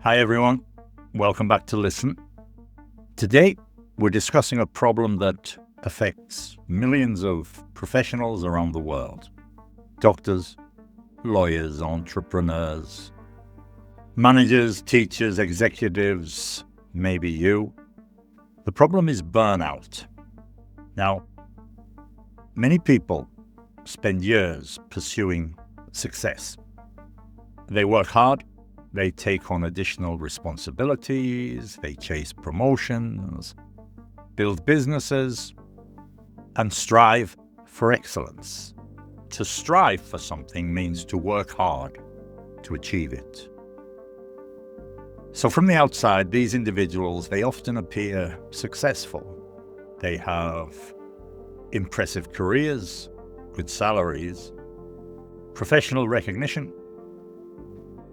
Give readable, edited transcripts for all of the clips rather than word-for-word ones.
Hi everyone, welcome back to Listen. Today we're discussing a problem that affects millions of professionals around the world. Doctors, lawyers, entrepreneurs, managers, teachers, executives, maybe you. The problem is burnout. Now, many people spend years pursuing success. They work hard, they take on additional responsibilities, they chase promotions, build businesses, and strive for excellence. To strive for something means to work hard to achieve it. So from the outside, these individuals, they often appear successful. They have impressive careers, good salaries, professional recognition.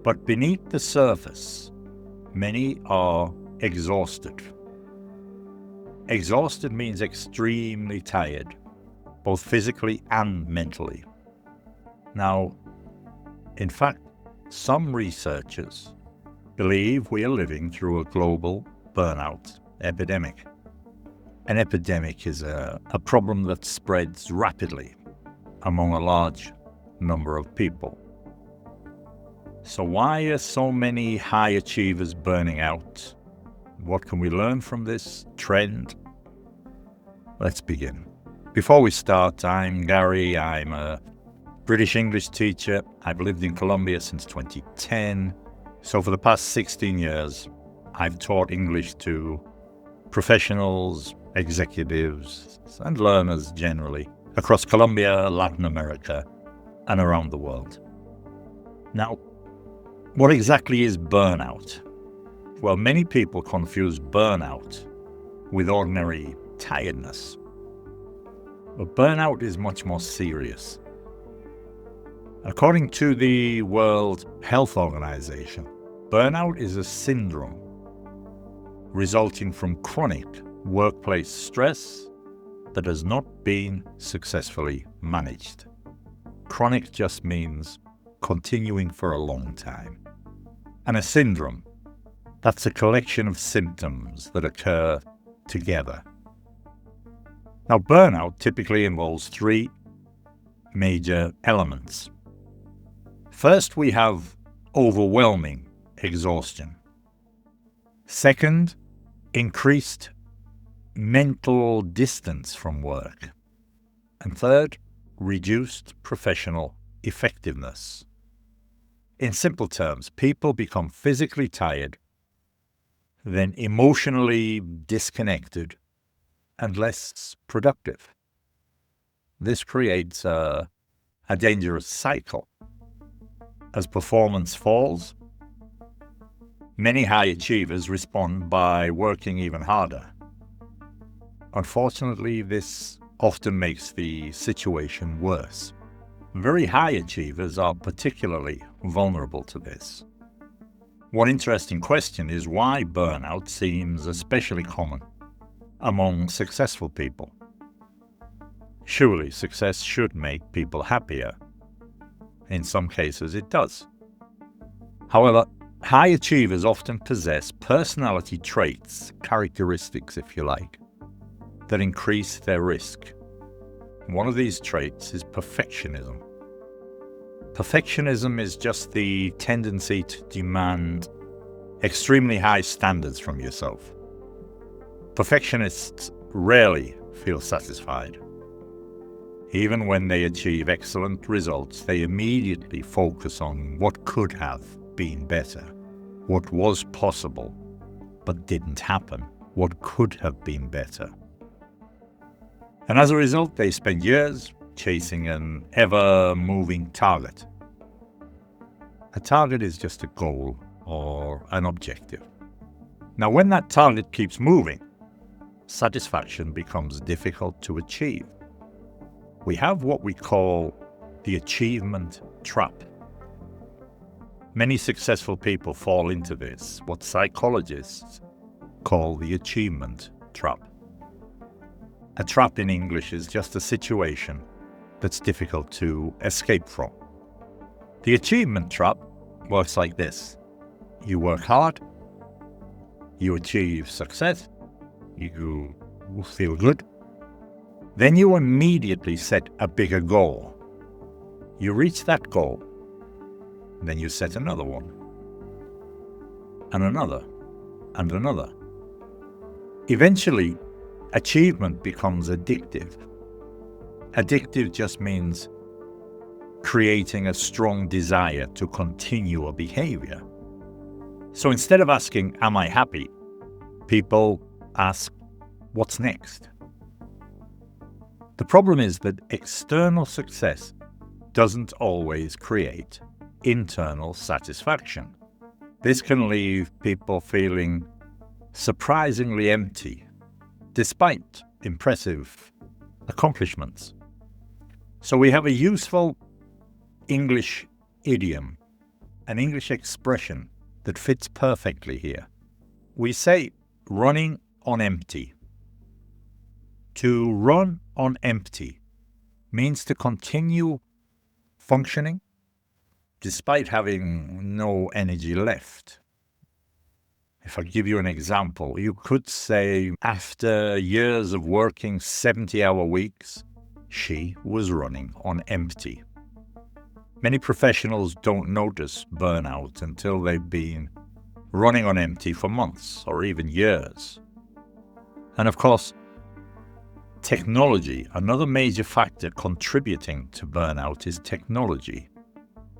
But beneath the surface, many are exhausted. Exhausted means extremely tired, both physically and mentally. Now, in fact, some researchers believe we are living through a global burnout epidemic. An epidemic is a problem that spreads rapidly among a large number of people. So why are so many high achievers burning out? What can we learn from this trend? Let's begin. Before we start, I'm Gary. I'm a British English teacher. I've lived in Colombia since 2010. So for the past 16 years, I've taught English to professionals, executives, and learners generally across Colombia, Latin America, and around the world. Now, what exactly is burnout? Well, many people confuse burnout with ordinary tiredness. But burnout is much more serious. According to the World Health Organization, burnout is a syndrome resulting from chronic workplace stress that has not been successfully managed. Chronic just means continuing for a long time. And a syndrome, that's a collection of symptoms that occur together. Now, burnout typically involves three major elements. First, we have overwhelming exhaustion. Second, increased mental distance from work. And third, reduced professional effectiveness. In simple terms, people become physically tired, then emotionally disconnected, and less productive. This creates a dangerous cycle. As performance falls, many high achievers respond by working even harder. Unfortunately, this often makes the situation worse. Very high achievers are particularly vulnerable to this. One interesting question is why burnout seems especially common among successful people. Surely success should make people happier. In some cases it does. However, high achievers often possess personality traits, characteristics if you like, that increase their risk. One of these traits is perfectionism. Perfectionism is just the tendency to demand extremely high standards from yourself. Perfectionists rarely feel satisfied. Even when they achieve excellent results, they immediately focus on what could have been better, what was possible but didn't happen, what could have been better. And as a result, they spend years chasing an ever-moving target. A target is just a goal or an objective. Now, when that target keeps moving, satisfaction becomes difficult to achieve. We have what we call the achievement trap. Many successful people fall into this, what psychologists call the achievement trap. A trap in English is just a situation that's difficult to escape from. The achievement trap works like this. You work hard, you achieve success, you feel good. Then you immediately set a bigger goal. You reach that goal, then you set another one, and another, and another. Eventually, achievement becomes addictive. Addictive just means creating a strong desire to continue a behavior. So instead of asking, am I happy? People ask, what's next? The problem is that external success doesn't always create internal satisfaction. This can leave people feeling surprisingly empty, despite impressive accomplishments. So we have a useful English idiom, an English expression that fits perfectly here. We say running on empty. To run on empty means to continue functioning despite having no energy left. If I give you an example, you could say after years of working 70-hour weeks, she was running on empty. Many professionals don't notice burnout until they've been running on empty for months or even years. And of course, technology, another major factor contributing to burnout is technology.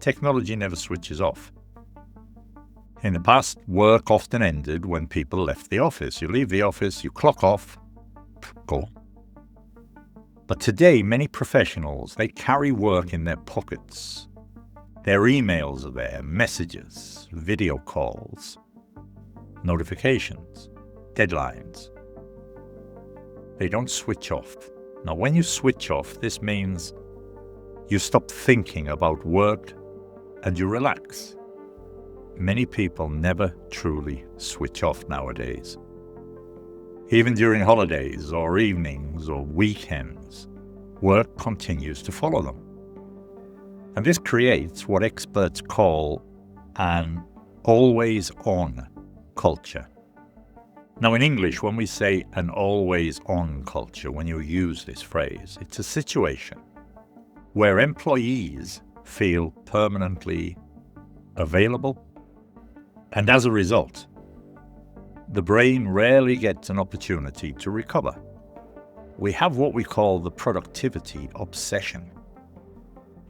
Technology never switches off. In the past, work often ended when people left the office. You leave the office, you clock off, go. But today, many professionals, they carry work in their pockets. Their emails are there, messages, video calls, notifications, deadlines. They don't switch off. Now, when you switch off, this means you stop thinking about work and you relax. Many people never truly switch off nowadays. Even during holidays or evenings or weekends, work continues to follow them. And this creates what experts call an always-on culture. Now in English, when we say an always-on culture, when you use this phrase, it's a situation where employees feel permanently available, and as a result, the brain rarely gets an opportunity to recover. We have what we call the productivity obsession.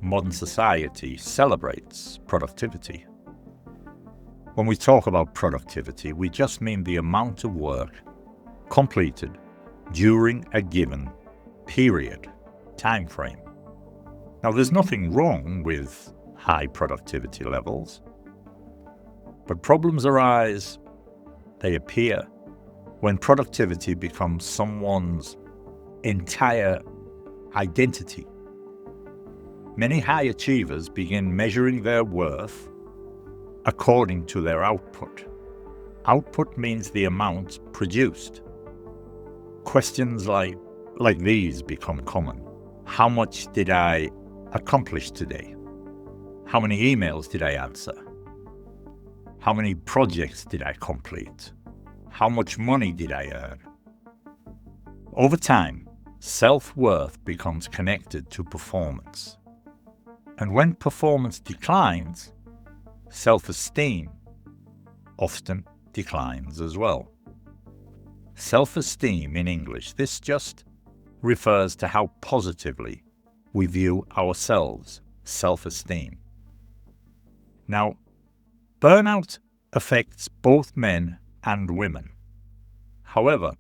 Modern society celebrates productivity. When we talk about productivity, we just mean the amount of work completed during a given period, time frame. Now, there's nothing wrong with high productivity levels, but problems arise, they appear, when productivity becomes someone's entire identity. Many high achievers begin measuring their worth according to their output. Output means the amount produced. Questions like these become common. How much did I accomplish today? How many emails did I answer? How many projects did I complete? How much money did I earn? Over time, self-worth becomes connected to performance. And when performance declines, self-esteem often declines as well. Self-esteem in English, this just refers to how positively we view ourselves, self-esteem. Now, burnout affects both men and women. However,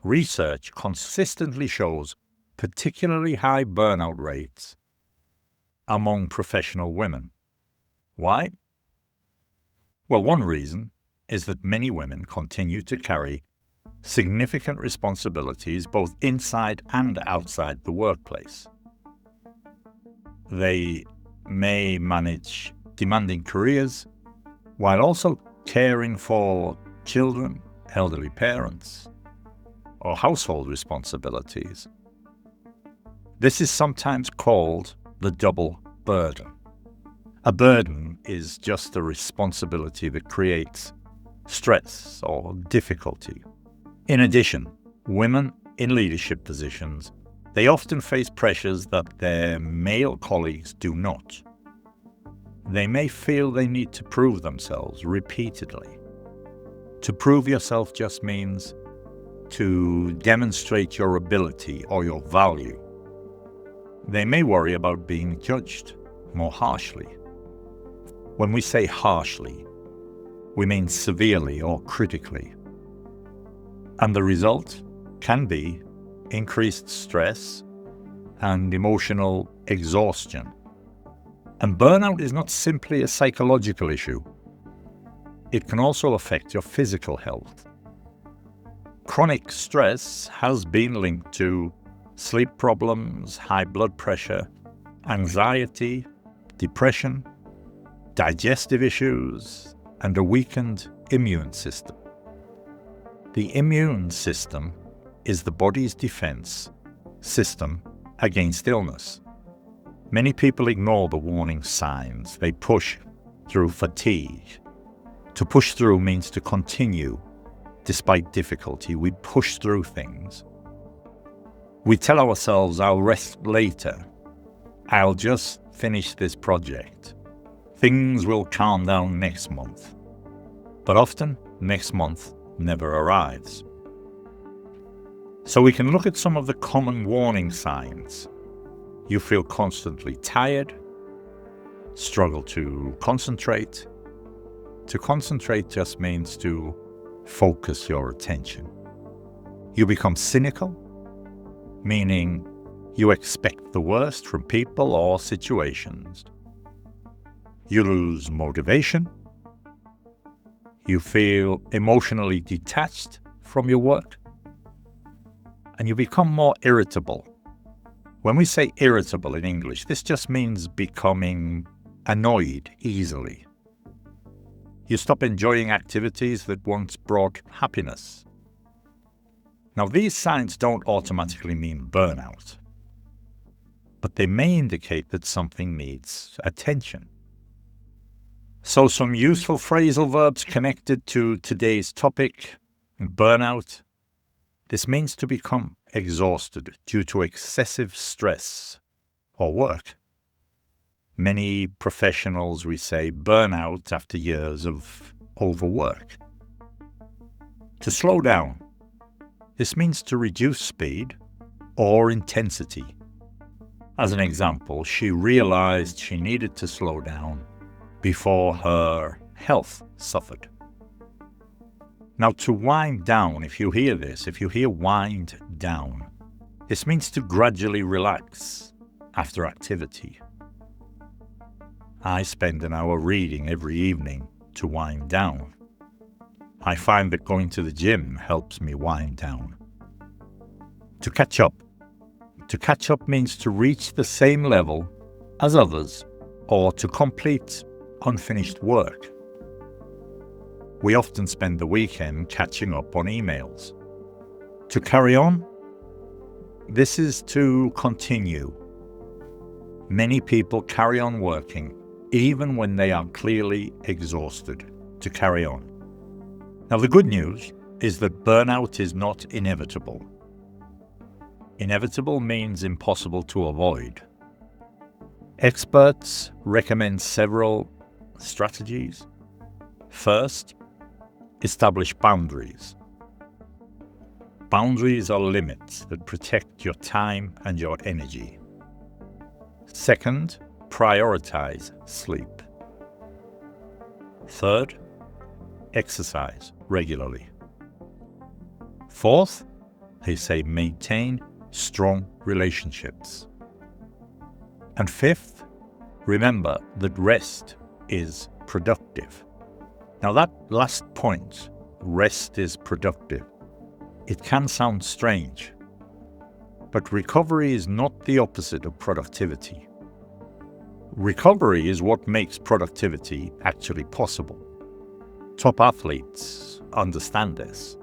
research consistently shows particularly high burnout rates among professional women. Why? Well, one reason is that many women continue to carry significant responsibilities both inside and outside the workplace. They may manage demanding careers while also caring for children, elderly parents, or household responsibilities. This is sometimes called the double burden. A burden is just a responsibility that creates stress or difficulty. In addition, women in leadership positions, they often face pressures that their male colleagues do not. They may feel they need to prove themselves repeatedly. To prove yourself just means to demonstrate your ability or your value. They may worry about being judged more harshly. When we say harshly, we mean severely or critically. And the result can be increased stress and emotional exhaustion. And burnout is not simply a psychological issue. It can also affect your physical health. Chronic stress has been linked to sleep problems, high blood pressure, anxiety, depression, digestive issues, and a weakened immune system. The immune system is the body's defense system against illness. Many people ignore the warning signs. They push through fatigue. To push through means to continue despite difficulty. We push through things. We tell ourselves, I'll rest later. I'll just finish this project. Things will calm down next month. But often, next month never arrives. So we can look at some of the common warning signs. You feel constantly tired, struggle to concentrate. To concentrate just means to focus your attention. You become cynical, meaning you expect the worst from people or situations. You lose motivation. You feel emotionally detached from your work. And you become more irritable. When we say irritable in English, this just means becoming annoyed easily. You stop enjoying activities that once brought happiness. Now, these signs don't automatically mean burnout, but they may indicate that something needs attention. So some useful phrasal verbs connected to today's topic, burnout. This means to become exhausted due to excessive stress or work. Many professionals, we say, burn out after years of overwork. To slow down. This means to reduce speed or intensity. As an example, she realized she needed to slow down before her health suffered. Now, to wind down, if you hear this, if you hear wind down, this means to gradually relax after activity. I spend an hour reading every evening to wind down. I find that going to the gym helps me wind down. To catch up. To catch up means to reach the same level as others or to complete unfinished work. We often spend the weekend catching up on emails. To carry on, this is to continue. Many people carry on working even when they are clearly exhausted. To carry on. Now, the good news is that burnout is not inevitable. Inevitable means impossible to avoid. Experts recommend several strategies. First, establish boundaries. Boundaries are limits that protect your time and your energy. Second, prioritize sleep. Third, exercise regularly. Fourth, they say maintain strong relationships. And fifth, remember that rest is productive. Now that last point, rest is productive, it can sound strange, but recovery is not the opposite of productivity. Recovery is what makes productivity actually possible. Top athletes understand this.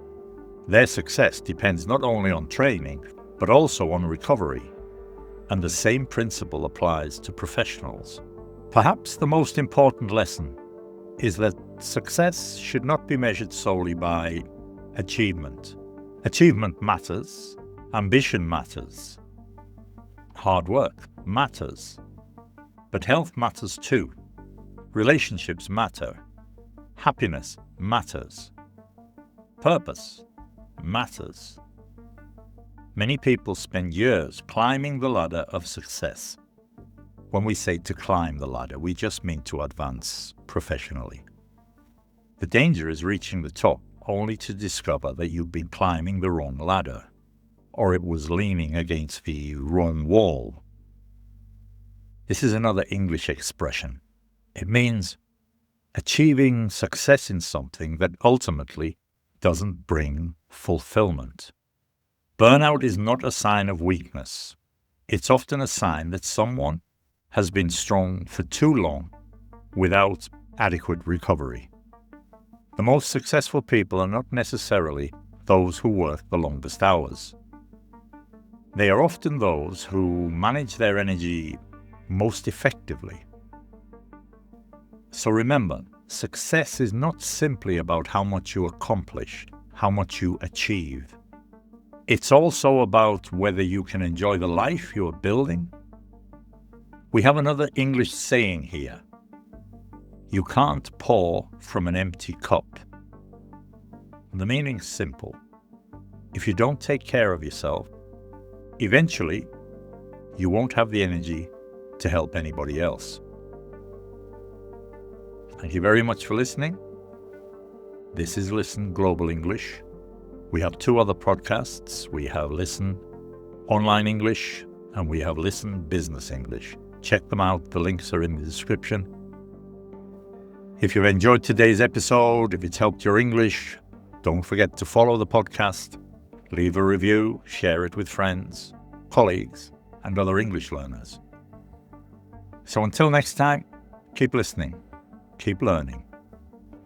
Their success depends not only on training, but also on recovery. And the same principle applies to professionals. Perhaps the most important lesson is that success should not be measured solely by achievement. Achievement matters, ambition matters, hard work matters, but health matters too. Relationships matter, happiness matters, purpose matters. Many people spend years climbing the ladder of success. When we say to climb the ladder, we just mean to advance professionally. The danger is reaching the top only to discover that you've been climbing the wrong ladder, or it was leaning against the wrong wall. This is another English expression. It means achieving success in something that ultimately doesn't bring fulfillment. Burnout is not a sign of weakness. It's often a sign that someone has been strong for too long without adequate recovery. The most successful people are not necessarily those who work the longest hours. They are often those who manage their energy most effectively. So remember, success is not simply about how much you accomplish, how much you achieve. It's also about whether you can enjoy the life you are building. We have another English saying here. You can't pour from an empty cup. The meaning's simple. If you don't take care of yourself, eventually you won't have the energy to help anybody else. Thank you very much for listening. This is Listen Global English. We have 2 other podcasts. We have Listen Online English and we have Listen Business English. Check them out. The links are in the description. If you've enjoyed today's episode, if it's helped your English, don't forget to follow the podcast, leave a review, share it with friends, colleagues, and other English learners. So until next time, keep listening, keep learning,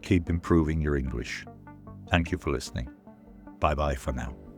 keep improving your English. Thank you for listening. Bye-bye for now.